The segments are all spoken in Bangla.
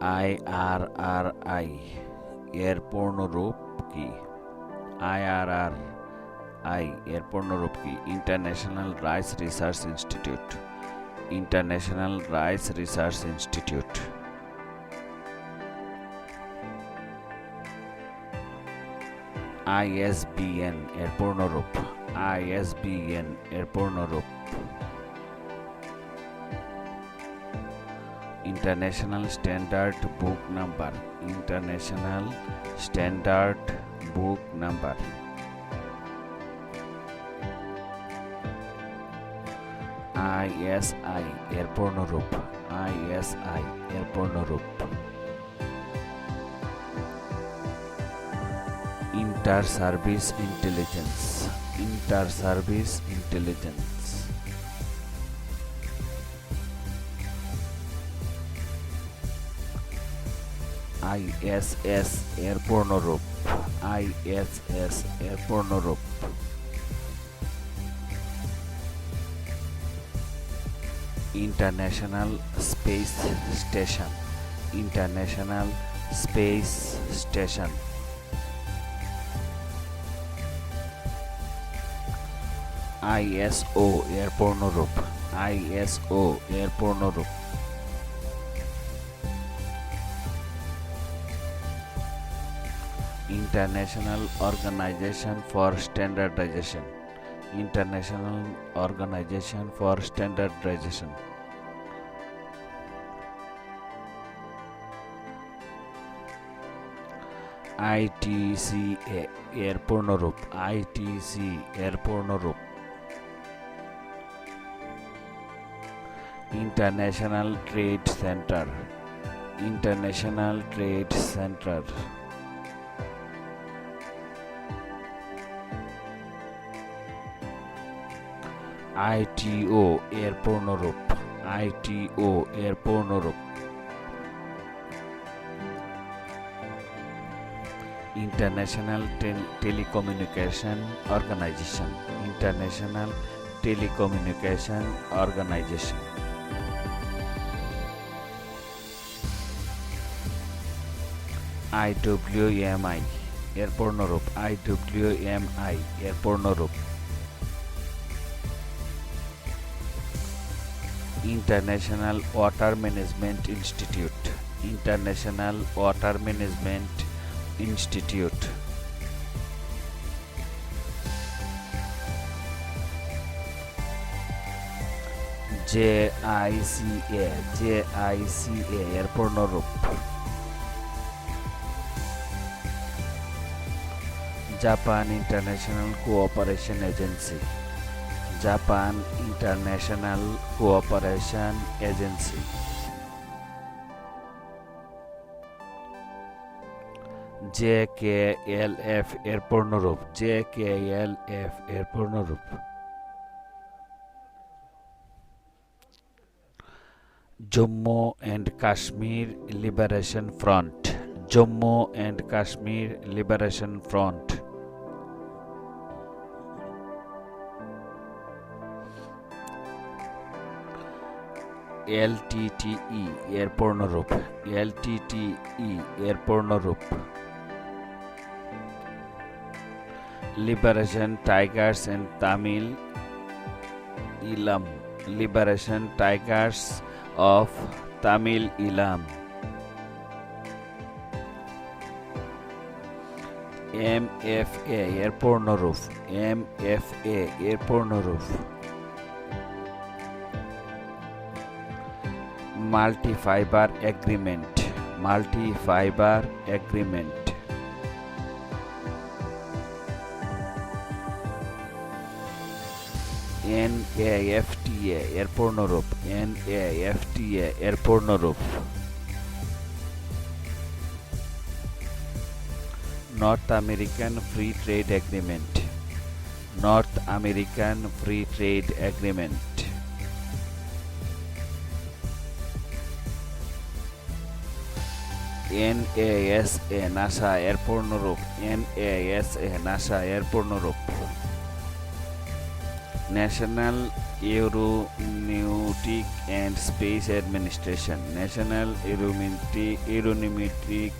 IRRI এর পূর্ণরূপ কি? IRRI এর পূর্ণরূপ কি? International rice research institute. International rice research institute. ISBN এর পূর্ণরূপ। ISBN এর পূর্ণরূপ। International standard book number. International standard book number. ISI এর পূর্ণরূপ। ISI এর পূর্ণরূপ। Inter services intelligence. Inter services intelligence. ISS এর পূর্ণরূপ। ISS এর পূর্ণরূপ। International space station. International space station. ISO এর পূর্ণরূপ। ISO এর পূর্ণরূপ। International organisation for standardisation. International organisation for standardisation. ITCA এর পূর্ণরূপ। ITC এর পূর্ণরূপ। International trade centre. International trade centre. ITO এর পূর্ণরূপ। ITO এর পূর্ণরূপ। International telecommunication organisation. International telecommunication organisation. IWMI এর পূর্ণরূপ। IWMI এর পূর্ণরূপ। International water management institute. International water management institute. JICA। JICA এর পূর্ণরূপ। Japan international cooperation agency. Japan international cooperation agency. JKLF এর পূর্ণরূপ। JKLF এর পূর্ণরূপ। Jammu and Kashmir liberation front. Jammu and Kashmir liberation front. LTTE এর পূর্ণরূপ। LTTE এর পূর্ণরূপ। Liberation tigers and Tamil Ilam. Liberation tigers of Tamil Eelam. MFA এর পূর্ণরূপ। MFA এর পূর্ণরূপ। Multi fibre agreement. Multi fibre agreement. NAFTA এর পূর্ণরূপ। NAFTA এর পূর্ণরূপ। North American free trade agreement. North American free trade agreement. NASA NASA এর পূর্ণরূপ। NASA নাসা এর পূর্ণরূপ। National Aeronautic and Space Administration. National Aeronautic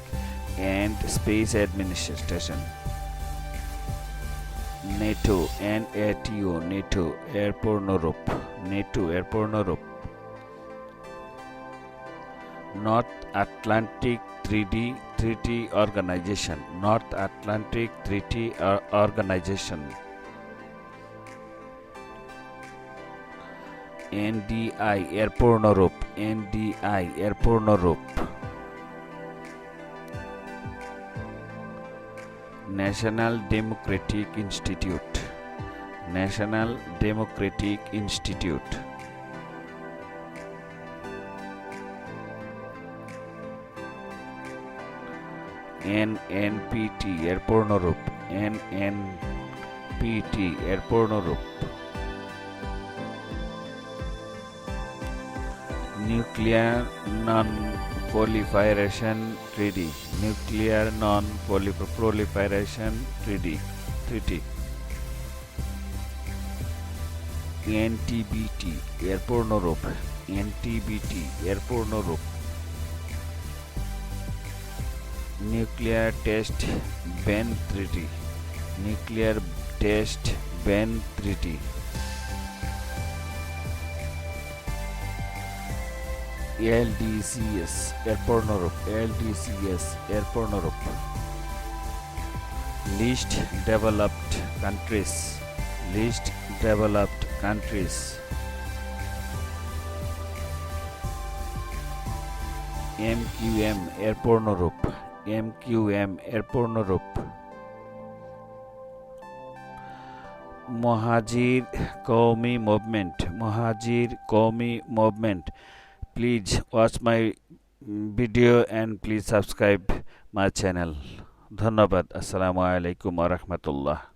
and Space Administration. NATO, NATO, NATO, Airport Europe, NATO, Airport Europe. North Atlantic Treaty Organization, North Atlantic Treaty Organization. NDI, Airport Europe, NDI, Airport Europe. National Democratic Institute, National Democratic Institute. NNPT, Airport Europe, NNPT, Airport Europe. Nuclear Non-Proliferation Treaty, Nuclear Non-Proliferation Treaty. NTBT, Airport Europe, NTBT, Airport Europe. Nuclear Test Ban Treaty, Nuclear Test Ban Treaty. LDCS, Airport Europe, LDCS, Airport Europe. Least Developed Countries, Least Developed Countries. MQM, Airport Europe, MQM, Airport Europe. Mohajir Qawmi Movement, Mohajir Qawmi Movement. Please watch my video and please subscribe my channel. ধন্যবাদ। আসসালামু আলাইকুম ওয়া রাহমাতুল্লাহ।